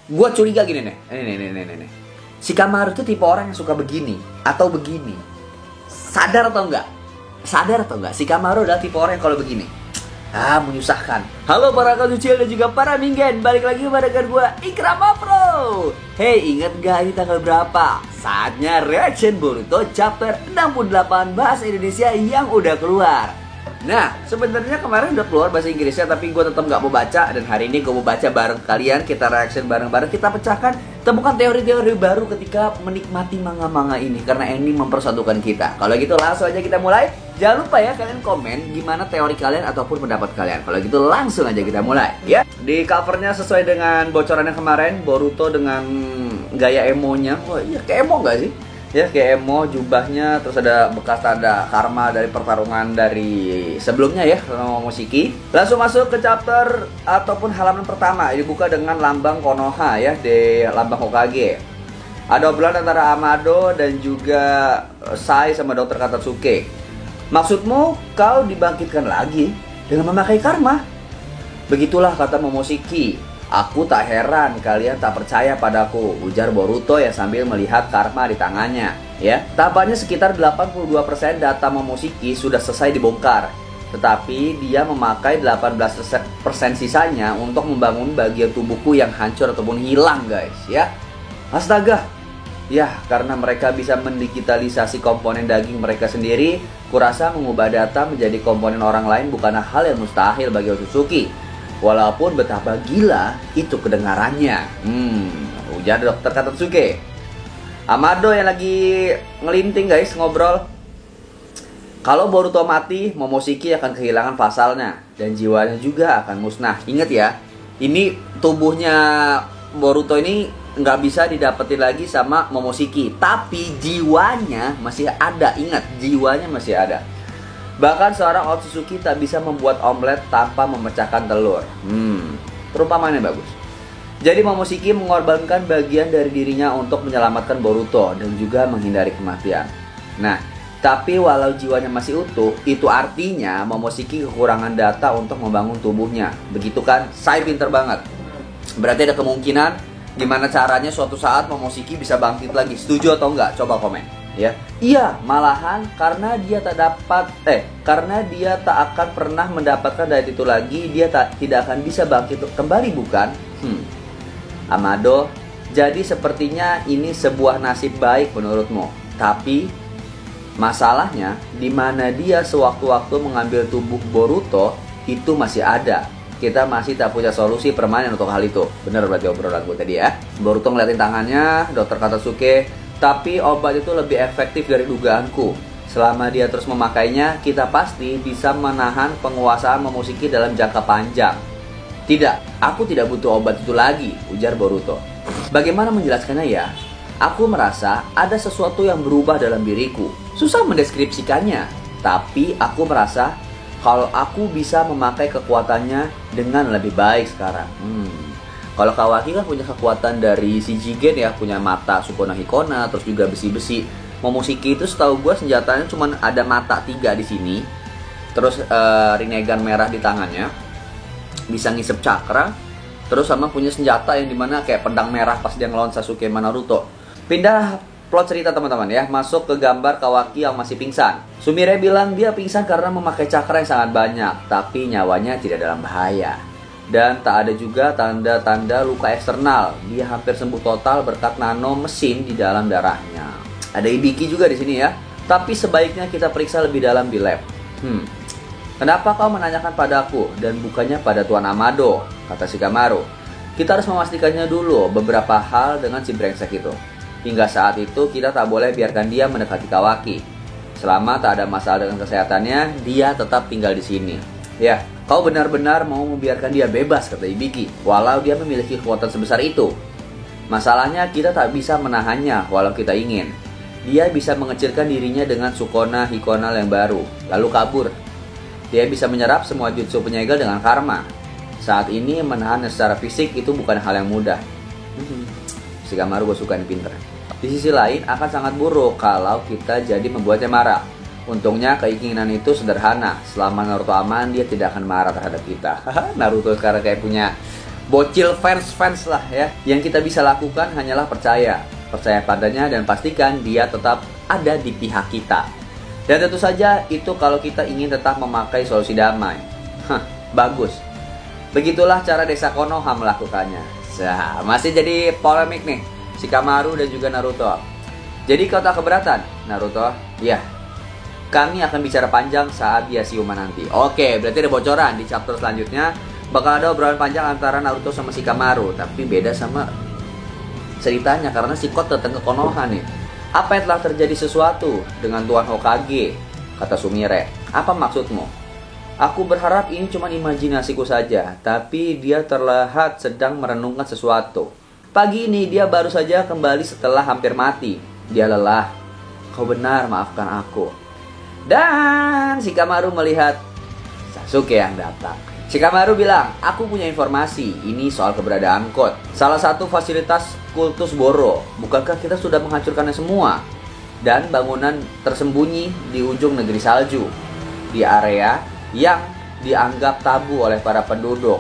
Gue curiga gini nih. Nih. Shikamaru tuh tipe orang yang suka begini atau begini. Sadar atau enggak? Shikamaru adalah tipe orang yang kalau begini menyusahkan. Halo para kasucil dan juga para minggen, balik lagi barengan gue Ikram Afro. Hey, inget gak ini tanggal berapa? Saatnya reaction Boruto chapter 68 bahasa Indonesia yang udah keluar. Nah, sebenarnya kemarin udah keluar bahasa Inggrisnya, tapi gue tetap nggak mau baca. Dan hari ini gue mau baca bareng kalian. Kita reaction bareng-bareng, kita pecahkan, temukan teori-teori baru ketika menikmati manga-manga ini, karena ini mempersatukan kita. Kalau gitu langsung aja kita mulai. Jangan lupa ya kalian komen gimana teori kalian ataupun pendapat kalian. Kalau gitu langsung aja kita mulai ya. Di covernya sesuai dengan bocorannya kemarin, Boruto dengan gaya emonya. Wah iya, kayak emo nggak sih? Ya kayak emo, jubahnya, terus ada bekas tanda karma dari pertarungan dari sebelumnya ya sama Momoshiki. Langsung masuk ke chapter ataupun halaman pertama. Dibuka dengan lambang Konoha ya, di lambang Hokage. Ada obrolan antara Amado dan juga Sai sama Dr. Katsuki. Maksudmu kau dibangkitkan lagi dengan memakai karma? Begitulah kata Momoshiki. Aku tak heran kalian tak percaya padaku, ujar Boruto yang sambil melihat karma di tangannya. Ya, tampaknya sekitar 82% data Momoshiki sudah selesai dibongkar. Tetapi dia memakai 18% sisanya untuk membangun bagian tubuhku yang hancur ataupun hilang, guys. Ya, astaga. Ya, karena mereka bisa mendigitalisasi komponen daging mereka sendiri, kurasa mengubah data menjadi komponen orang lain bukanlah hal yang mustahil bagi Otsutsuki. Walaupun betapa gila itu kedengarannya. Ujar Dr. Katsuki. Amado yang lagi ngelinting guys, ngobrol. Kalau Boruto mati, Momoshiki akan kehilangan pasalnya dan jiwanya juga akan musnah. Ingat ya, ini tubuhnya Boruto ini nggak bisa didapetin lagi sama Momoshiki, tapi jiwanya masih ada. Ingat, jiwanya masih ada. Bahkan seorang Otsutsuki tak bisa membuat omelet tanpa memecahkan telur. Perumpamannya bagus. Jadi Momoshiki mengorbankan bagian dari dirinya untuk menyelamatkan Boruto dan juga menghindari kematian. Nah, tapi walau jiwanya masih utuh, itu artinya Momoshiki kekurangan data untuk membangun tubuhnya. Begitu kan? Saya pinter banget. Berarti ada kemungkinan gimana caranya suatu saat Momoshiki bisa bangkit lagi. Setuju atau enggak? Coba komen ya. Iya, malahan karena dia tak akan pernah mendapatkan dari itu lagi, dia tidak akan bisa bangkit kembali, bukan? Amado, jadi sepertinya ini sebuah nasib baik menurutmu. Tapi masalahnya di mana dia sewaktu-waktu mengambil tubuh Boruto itu masih ada. Kita masih tak punya solusi permanen untuk hal itu. Bener berarti obrolan gue tadi ya. Boruto ngeliatin tangannya, Dr. Katsuki. Tapi obat itu lebih efektif dari dugaanku. Selama dia terus memakainya, kita pasti bisa menahan penguasaan Momoshiki dalam jangka panjang. Tidak, aku tidak butuh obat itu lagi, ujar Boruto. Bagaimana menjelaskannya ya? Aku merasa ada sesuatu yang berubah dalam diriku. Susah mendeskripsikannya. Tapi aku merasa kalau aku bisa memakai kekuatannya dengan lebih baik sekarang. Kalau Kawaki kan punya kekuatan dari Shichigen ya, punya mata Sukuna Hikona, terus juga besi-besi. Momoshiki itu setahu gue senjatanya cuma ada mata 3 di sini, terus Rinnegan merah di tangannya, bisa ngisep cakra, terus sama punya senjata yang dimana kayak pedang merah pas dia ngelawan Sasuke sama Naruto. Pindah plot cerita teman-teman ya, masuk ke gambar Kawaki yang masih pingsan. Sumire bilang dia pingsan karena memakai cakra yang sangat banyak, tapi nyawanya tidak dalam bahaya. Dan tak ada juga tanda-tanda luka eksternal. Dia hampir sembuh total berkat nano mesin di dalam darahnya. Ada Ibiki juga di sini ya. Tapi sebaiknya kita periksa lebih dalam di lab. Kenapa kau menanyakan padaku dan bukannya pada Tuan Amado? Kata Shikamaru. Kita harus memastikannya dulu beberapa hal dengan si brengsek itu. Hingga saat itu kita tak boleh biarkan dia mendekati Kawaki. Selama tak ada masalah dengan kesehatannya, dia tetap tinggal di sini. Ya, kau benar-benar mau membiarkan dia bebas, kata Ibiki, walau dia memiliki kekuatan sebesar itu. Masalahnya kita tak bisa menahannya walau kita ingin. Dia bisa mengecilkan dirinya dengan Sukuna Hikona yang baru, lalu kabur. Dia bisa menyerap semua jutsu penyegel dengan karma. Saat ini menahan secara fisik itu bukan hal yang mudah. Shikamaru gue suka ini pinter. Di sisi lain akan sangat buruk kalau kita jadi membuatnya marah. Untungnya keinginan itu sederhana. Selama Naruto aman, dia tidak akan marah terhadap kita. Naruto sekarang kayak punya Bocil fans lah ya. Yang kita bisa lakukan hanyalah percaya padanya dan pastikan dia tetap ada di pihak kita. Dan tentu saja itu kalau kita ingin tetap memakai solusi damai. Bagus. Begitulah cara Desa Konoha melakukannya. Masih jadi polemik nih Shikamaru dan juga Naruto. Jadi kau tak keberatan Naruto? Ya, kami akan bicara panjang saat dia siuman nanti. Oke, berarti ada bocoran di chapter selanjutnya. Bakal ada obrolan panjang antara Naruto sama Shikamaru. Tapi beda sama ceritanya karena si Kot datang ke Konoha nih. Apa yang telah terjadi sesuatu dengan Tuan Hokage? Kata Sumire. Apa maksudmu? Aku berharap ini cuma imajinasiku saja. Tapi dia terlihat sedang merenungkan sesuatu. Pagi ini dia baru saja kembali setelah hampir mati. Dia lelah. Kau benar, maafkan aku. Dan Shikamaru melihat Sasuke yang datang. Shikamaru bilang, aku punya informasi. Ini soal keberadaan Kot, salah satu fasilitas kultus Boro. Bukankah kita sudah menghancurkannya semua? Dan bangunan tersembunyi di ujung negeri salju, di area yang dianggap tabu oleh para penduduk.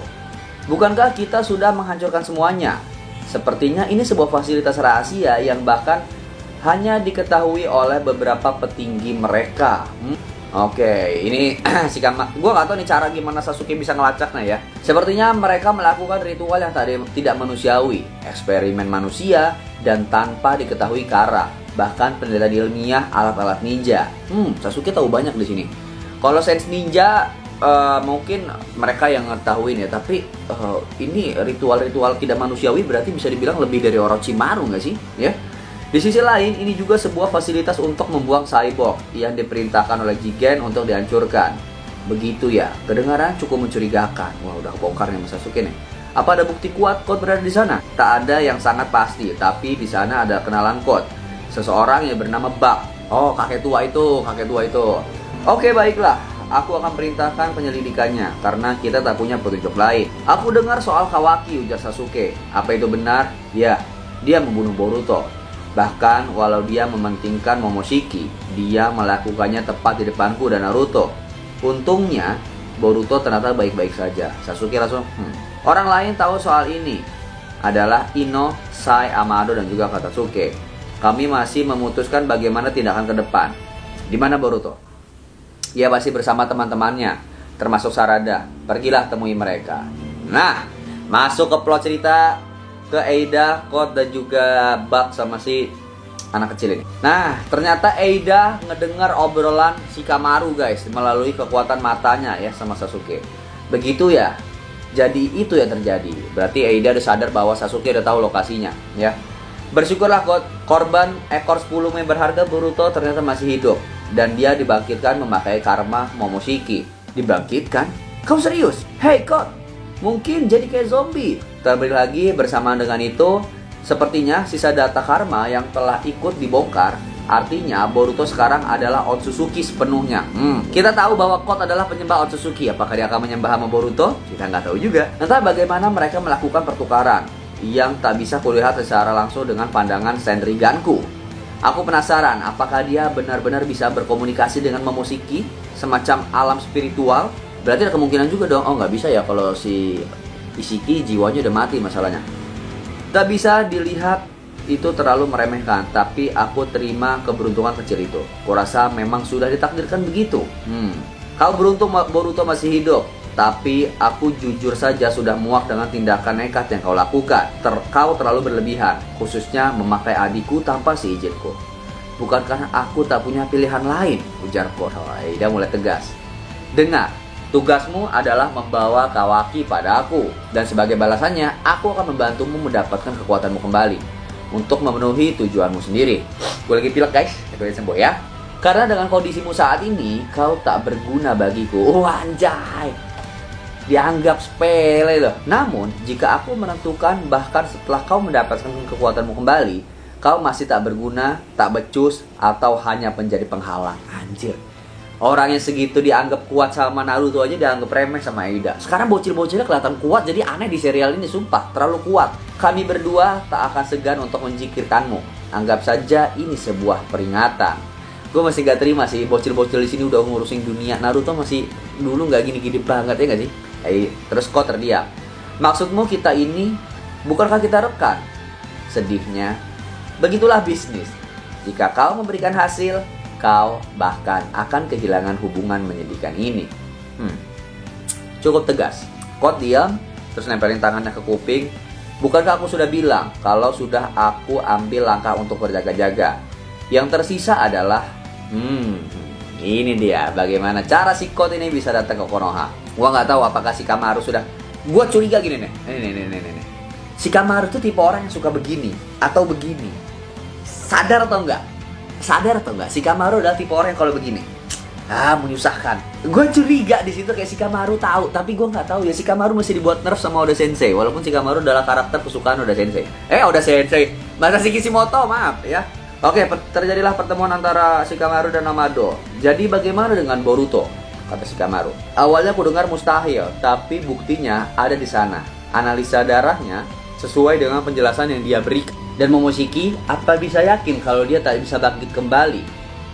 Bukankah kita sudah menghancurkan semuanya? Sepertinya ini sebuah fasilitas rahasia yang bahkan hanya diketahui oleh beberapa petinggi mereka. Oke, ini gue gak tahu nih cara gimana Sasuke bisa ngelacaknya ya. Sepertinya mereka melakukan ritual yang tidak manusiawi, eksperimen manusia, dan tanpa diketahui Kara. Bahkan penelitian ilmiah alat-alat ninja. Sasuke tahu banyak di sini. Kalau sense ninja mungkin mereka yang ngetahuin ya. Tapi ini ritual-ritual tidak manusiawi berarti bisa dibilang lebih dari Orochimaru gak sih? Ya. Di sisi lain, ini juga sebuah fasilitas untuk membuang cyborg yang diperintahkan oleh Jigen untuk dihancurkan. Begitu ya, kedengaran cukup mencurigakan. Wah, udah kebongkar nih Mas Sasuke nih. Apa ada bukti kuat Kot berada di sana? Tak ada yang sangat pasti, tapi di sana ada kenalan Kot. Seseorang yang bernama Bak. Oh, kakek tua itu. Oke, baiklah. Aku akan perintahkan penyelidikannya karena kita tak punya petunjuk lain. Aku dengar soal Kawaki, ujar Sasuke. Apa itu benar? Ya, dia membunuh Boruto. Bahkan walau dia mementingkan Momoshiki, dia melakukannya tepat di depanku dan Naruto. Untungnya, Boruto ternyata baik-baik saja. Sasuke langsung, Orang lain tahu soal ini adalah Ino, Sai, Amado, dan juga Katsuki. Kami masih memutuskan bagaimana tindakan ke depan. Di mana Boruto? Ia pasti bersama teman-temannya, termasuk Sarada. Pergilah temui mereka. Nah, masuk ke plot cerita ke Eida, Kot, dan juga Bak sama si anak kecil ini. Nah, ternyata Eida ngedengar obrolan Shikamaru guys melalui kekuatan matanya ya sama Sasuke. Begitu ya. Jadi itu yang terjadi. Berarti Eida udah sadar bahwa Sasuke udah tahu lokasinya ya. Bersyukurlah Kot, korban ekor 10 member berharga Boruto ternyata masih hidup dan dia dibangkitkan memakai karma Momoshiki. Dibangkitkan? Kau serius? Hey Kot, mungkin jadi kayak zombie. Terlebih lagi bersamaan dengan itu, sepertinya sisa data karma yang telah ikut dibongkar. Artinya Boruto sekarang adalah Otsutsuki sepenuhnya. Kita tahu bahwa Kot adalah penyembah Otsutsuki. Apakah dia akan menyembah sama Boruto? Kita nggak tahu juga. Entah bagaimana mereka melakukan pertukaran yang tak bisa kulihat secara langsung dengan pandangan Senriganku. Aku penasaran apakah dia benar-benar bisa berkomunikasi dengan Momoshiki, semacam alam spiritual. Berarti ada kemungkinan juga dong, nggak bisa ya kalau si Ishiki jiwanya udah mati masalahnya. Tak bisa dilihat itu terlalu meremehkan, tapi aku terima keberuntungan kecil itu. Kurasa memang sudah ditakdirkan begitu. Kau beruntung Boruto masih hidup, tapi aku jujur saja sudah muak dengan tindakan nekat yang kau lakukan. Kau terlalu berlebihan, khususnya memakai adikku tanpa seizinku. Bukankah aku tak punya pilihan lain? Ujar Kot. Eida mulai tegas. Dengar. Tugasmu adalah membawa Kawaki pada aku. Dan sebagai balasannya, aku akan membantumu mendapatkan kekuatanmu kembali untuk memenuhi tujuanmu sendiri. Gue lagi pilek guys, doain sembuh ya. Karena dengan kondisimu saat ini, kau tak berguna bagiku. Anjay, dianggap sepele loh. Namun, jika aku menentukan bahkan setelah kau mendapatkan kekuatanmu kembali, kau masih tak berguna, tak becus, atau hanya menjadi penghalang. Anjir. Orang yang segitu dianggap kuat sama Naruto aja dianggap remeh sama Eida. Sekarang bocil-bocilnya kelihatan kuat, jadi aneh di serial ini, sumpah, terlalu kuat. Kami berdua tak akan segan untuk menjikirkanmu. Anggap saja ini sebuah peringatan. Gue masih gak terima sih, bocil-bocil di sini udah ngurusin dunia. Naruto masih dulu gak gini-gini banget ya gak sih? Terus Kot terdiam. Maksudmu kita ini, bukankah kita rekan? Sedihnya, begitulah bisnis. Jika kau memberikan hasil, kau bahkan akan kehilangan hubungan menyedihkan ini. Cukup tegas. Kot diam, terus nempelin tangannya ke kuping. Bukankah aku sudah bilang kalau sudah aku ambil langkah untuk berjaga-jaga? Yang tersisa adalah ini dia bagaimana cara si Kot ini bisa datang ke Konoha. Gua nggak tahu apakah Shikamaru sudah. Gua curiga gini nih. Nih. Shikamaru tuh tipe orang yang suka begini atau begini. Sadar atau enggak? Shikamaru adalah tipe orang yang kalau begini, menyusahkan. Gue curiga di situ kayak Shikamaru tahu, tapi gue nggak tahu ya. Shikamaru mesti dibuat nerf sama Oda Sensei, walaupun Shikamaru adalah karakter kesukaan Oda Sensei. Masashi Kishimoto, maaf ya. Oke, terjadilah pertemuan antara Shikamaru dan Amado. Jadi bagaimana dengan Boruto? Kata Shikamaru. Awalnya aku dengar mustahil, tapi buktinya ada di sana. Analisa darahnya sesuai dengan penjelasan yang dia berikan. Dan Momoshiki, apa bisa yakin kalau dia tak bisa bangkit kembali?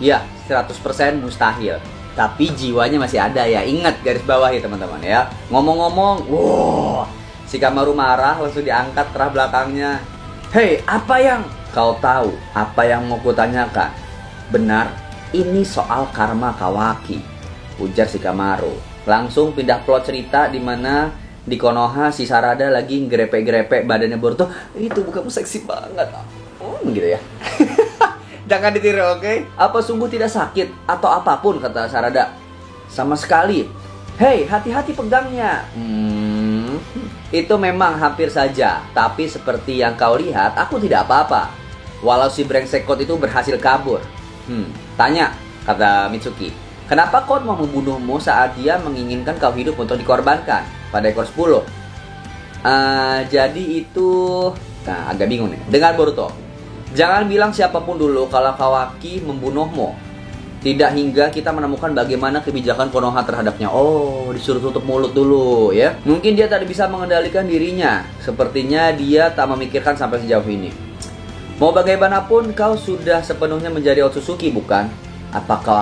Ya, 100% mustahil. Tapi jiwanya masih ada ya. Ingat garis bawah ya teman-teman ya. Ngomong-ngomong, Shikamaru marah langsung diangkat terah belakangnya. Hei, apa yang kau tahu? Apa yang mau kutanyakan? Benar, ini soal karma Kawaki, ujar Shikamaru. Langsung pindah plot cerita di mana di Konoha si Sarada lagi grepe-grepe badannya Boruto. Itu bukanmu seksi banget. Gitu ya. Jangan ditiru, oke? Apa sungguh tidak sakit atau apapun, kata Sarada. Sama sekali. Hei, hati-hati pegangnya. Itu memang hampir saja. Tapi seperti yang kau lihat, aku tidak apa-apa. Walau si brengsek Kot itu berhasil kabur. Tanya, kata Mitsuki. Kenapa Kot mau membunuhmu saat dia menginginkan kau hidup untuk dikorbankan pada ekor 10? Jadi itu... Nah, agak bingung nih. Dengar Boruto. Jangan bilang siapapun dulu kalau Kawaki membunuhmu. Tidak hingga kita menemukan bagaimana kebijakan Konoha terhadapnya. Oh, disuruh tutup mulut dulu ya. Mungkin dia tak bisa mengendalikan dirinya. Sepertinya dia tak memikirkan sampai sejauh ini. Mau bagaimanapun kau sudah sepenuhnya menjadi Otsutsuki, bukan? Apa kau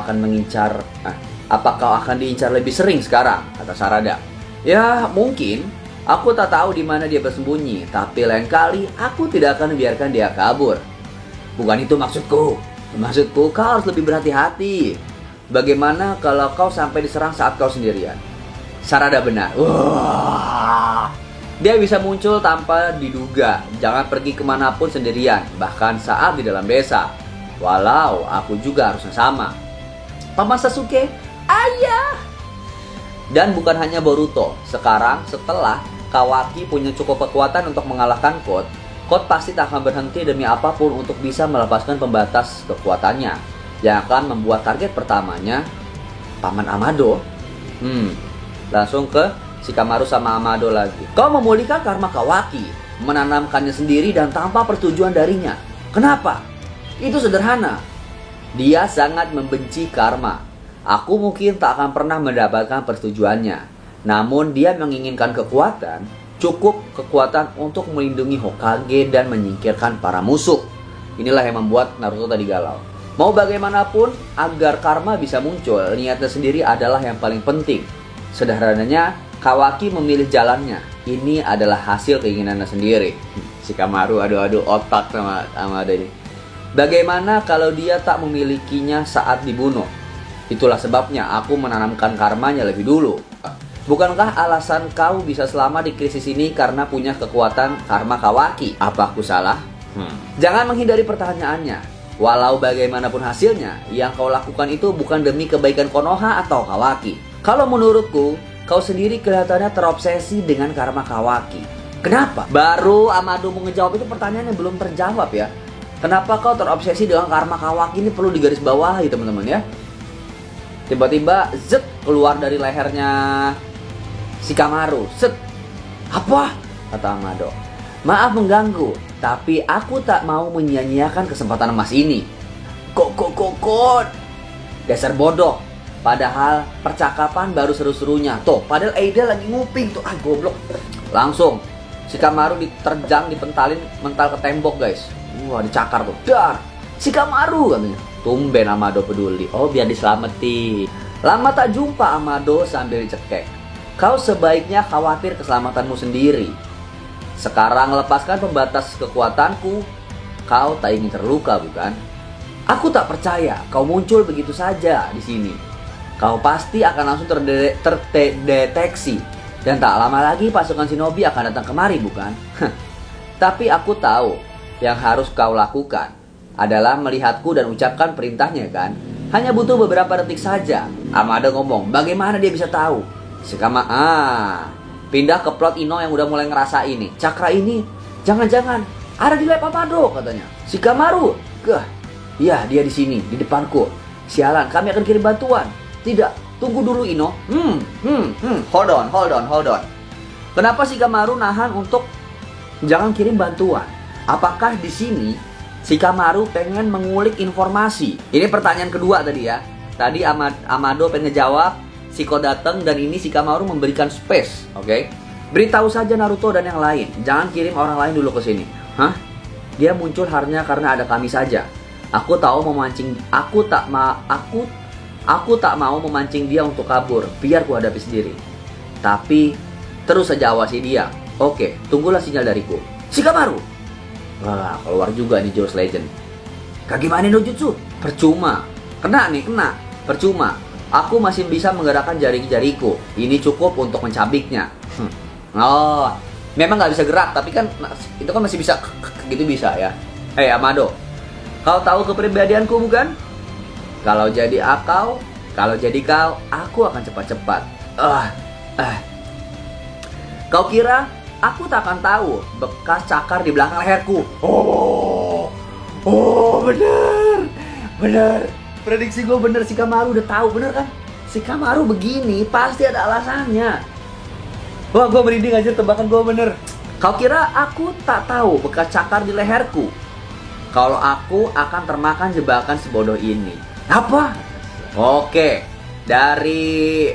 akan diincar lebih sering sekarang? Kata Sarada. Ya, mungkin. Aku tak tahu di mana dia bersembunyi, tapi lain kali aku tidak akan membiarkan dia kabur. Bukan itu maksudku. Maksudku kau harus lebih berhati-hati. Bagaimana kalau kau sampai diserang saat kau sendirian? Sarada benar. Dia bisa muncul tanpa diduga. Jangan pergi kemanapun sendirian, bahkan saat di dalam desa. Walau aku juga harusnya sama. Paman Sasuke, ayah. Dan bukan hanya Boruto. Sekarang setelah Kawaki punya cukup kekuatan untuk mengalahkan Kot pasti tak akan berhenti demi apapun untuk bisa melepaskan pembatas kekuatannya, yang akan membuat target pertamanya Paman Amado. Langsung ke Shikamaru sama Amado lagi. Kau memulihkan karma Kawaki, menanamkannya sendiri dan tanpa persetujuan darinya. Kenapa? Itu sederhana. Dia sangat membenci karma. Aku mungkin tak akan pernah mendapatkan persetujuannya. Namun dia menginginkan kekuatan, cukup kekuatan untuk melindungi Hokage dan menyingkirkan para musuh. Inilah yang membuat Naruto tadi galau. Mau bagaimanapun, agar karma bisa muncul, niatnya sendiri adalah yang paling penting. Sederhananya, Kawaki memilih jalannya. Ini adalah hasil keinginannya sendiri. Shikamaru adu-adu otak sama ada ini. Bagaimana kalau dia tak memilikinya saat dibunuh? Itulah sebabnya aku menanamkan karmanya lebih dulu. Bukankah alasan kau bisa selamat di krisis ini karena punya kekuatan karma Kawaki? Apa aku salah? Jangan menghindari pertanyaannya. Walau bagaimanapun hasilnya, yang kau lakukan itu bukan demi kebaikan Konoha atau Kawaki. Kalau menurutku, kau sendiri kelihatannya terobsesi dengan karma Kawaki. Kenapa? Baru Amado mau ngejawab itu, pertanyaannya belum terjawab ya. Kenapa kau terobsesi dengan karma Kawaki? Ini perlu digarisbawahi teman-teman ya. Tiba-tiba zet keluar dari lehernya Shikamaru. Set. Apa? Kata Amado. Maaf mengganggu, tapi aku tak mau menyia-nyiakan kesempatan emas ini. Kok. Dasar bodoh. Padahal percakapan baru seru-serunya. Tuh, padahal Eida lagi nguping tuh. Goblok. Langsung Shikamaru diterjang, dipentalin mental ke tembok, guys. Wah, dicakar tuh. Dar. Shikamaru katanya. Tumben Amado peduli. Oh, biar diselamatin. Lama tak jumpa Amado sambil dicekek. Kau sebaiknya khawatir keselamatanmu sendiri. Sekarang lepaskan pembatas kekuatanku. Kau tak ingin terluka, bukan? Aku tak percaya kau muncul begitu saja di sini. Kau pasti akan langsung terdeteksi. Dan tak lama lagi pasukan shinobi akan datang kemari, bukan? Tapi aku tahu yang harus kau lakukan adalah melihatku dan ucapkan perintahnya, kan? Hanya butuh beberapa detik saja. Amado ngomong, bagaimana dia bisa tahu? Pindah ke plot Ino yang udah mulai ngerasa ini. Cakra ini, jangan-jangan ada di lab Amado, katanya. Shikamaru, iya dia di sini, di depanku. Sialan, kami akan kirim bantuan. Tidak, tunggu dulu Ino. Hold on. Kenapa Shikamaru nahan untuk jangan kirim bantuan? Apakah di sini Shikamaru pengen mengulik informasi? Ini pertanyaan kedua tadi ya. Tadi Amado pengen ngejawab, Shiko datang dan ini Shikamaru memberikan space, oke? Beritahu saja Naruto dan yang lain, jangan kirim orang lain dulu ke sini. Hah? Dia muncul hanya karena ada kami saja. Aku tak mau memancing dia untuk kabur, biar ku hadapi sendiri. Tapi terus saja awasi dia. Oke, tunggulah sinyal dariku. Shikamaru. Wah, keluar juga nih Jurus Legend. Kagimane no jutsu? Percuma. Kena. Percuma. Aku masih bisa menggerakkan jari-jariku. Ini cukup untuk mencabiknya. Oh, memang nggak bisa gerak, tapi kan itu kan masih bisa gitu bisa ya. Amado, kau tahu kepribadianku bukan? Kalau jadi kau, aku akan cepat-cepat. Kau kira aku tak akan tahu bekas cakar di belakang leherku? Bener. Prediksi gue bener, Shikamaru udah tahu, bener kan? Shikamaru begini pasti ada alasannya. Wah, gue merinding aja, tebakan gue bener. Kau kira aku tak tahu bekas cakar di leherku? Kalau aku akan termakan jebakan sebodoh ini. Apa? Oke, dari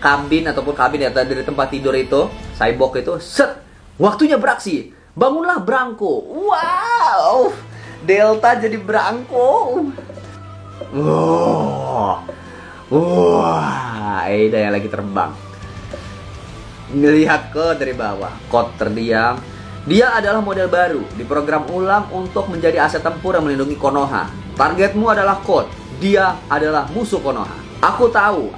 kabin dari tempat tidur itu, cyborg itu, waktunya beraksi. Bangunlah Branko. Wow, Delta jadi Branko. Eida yang lagi terbang. Ngelihat Code dari bawah. Code terdiam. Dia adalah model baru, diprogram ulang untuk menjadi aset tempur yang melindungi Konoha. Targetmu adalah Code. Dia adalah musuh Konoha. Aku tahu,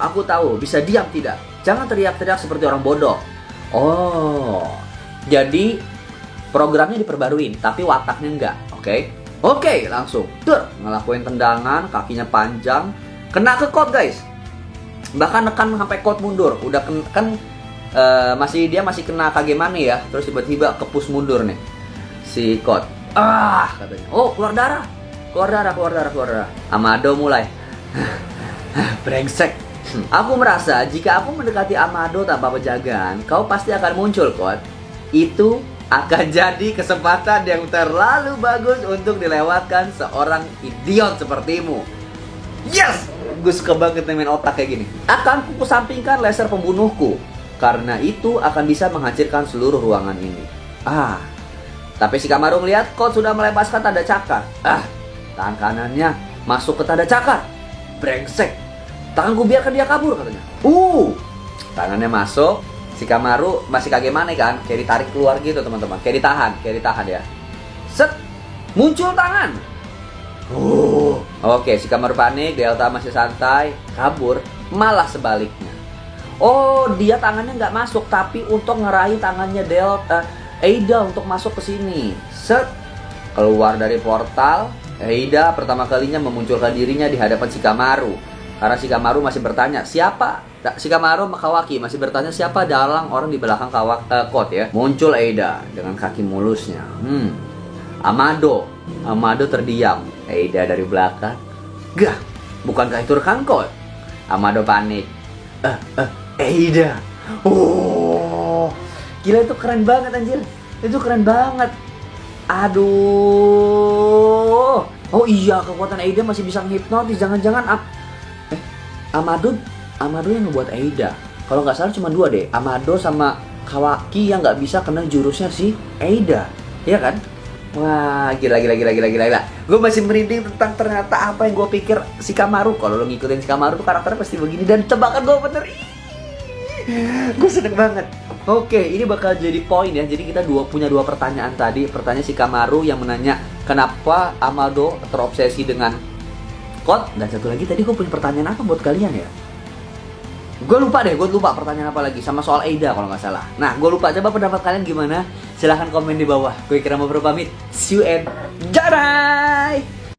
bisa diam tidak? Jangan teriak-teriak seperti orang bodoh. Oh, jadi programnya diperbaruin, tapi wataknya enggak, Oke, langsung ngelakuin tendangan, kakinya panjang, kena ke Code guys. Bahkan nekan sampai Code mundur. Udah dia masih kena Kagemane ya. Terus tiba-tiba kepus mundur nih si Code. Katanya. Oh, keluar darah. Amado mulai. Brengsek. Aku merasa jika aku mendekati Amado tanpa penjagaan, kau pasti akan muncul, Code. Itu akan jadi kesempatan yang terlalu bagus untuk dilewatkan seorang idiot sepertimu. Yes! Gue suka banget main otak kayak gini. Akan kusampingkan laser pembunuhku, karena itu akan bisa menghancurkan seluruh ruangan ini. Tapi Shikamaru melihat Code sudah melepaskan tanda cakar. Tangan kanannya masuk ke tanda cakar. Brengsek. Tanganku biarkan dia kabur, katanya. Tangannya masuk. Shikamaru masih Kagemane kan, kayak ditarik keluar gitu teman-teman, kayak ditahan ya. Muncul tangan. Oke, Shikamaru panik, Delta masih santai, kabur. Malah sebaliknya. Dia tangannya nggak masuk, tapi untuk ngeraih tangannya Eida untuk masuk ke sini. Keluar dari portal, Eida pertama kalinya memunculkan dirinya di hadapan Shikamaru. Karena Shikamaru masih bertanya, Shikamaru Kawaki masih bertanya siapa dalang orang di belakang Code ya. Muncul Eida dengan kaki mulusnya. Amado terdiam. Eida dari belakang. Bukankah itu rekan Code? Amado panik. Eida. Gila, itu keren banget anjir. Itu keren banget. Aduh. Oh iya, kekuatan Eida masih bisa menghipnotis. Jangan-jangan Amado yang ngebuat Eida. Kalau nggak salah cuma dua deh, Amado sama Kawaki yang nggak bisa kena jurusnya si Eida, ya kan? Wah, gila. Gue masih merinding tentang ternyata apa yang gue pikir Shikamaru. Kalau lo ngikutin Shikamaru tuh karakternya pasti begini, dan tebakan gue bener. Gue seneng banget. Oke, ini bakal jadi poin ya. Jadi kita punya dua pertanyaan tadi. Pertanyaan si Kamaru yang menanya kenapa Amado terobsesi dengan Kot. Dan satu lagi tadi gue punya pertanyaan apa buat kalian ya? Gue lupa pertanyaan apa lagi. Sama soal Eida kalau nggak salah. Nah, gue lupa. Coba pendapat kalian gimana? Silahkan komen di bawah. Gue kira mau pamit. See you and dadah.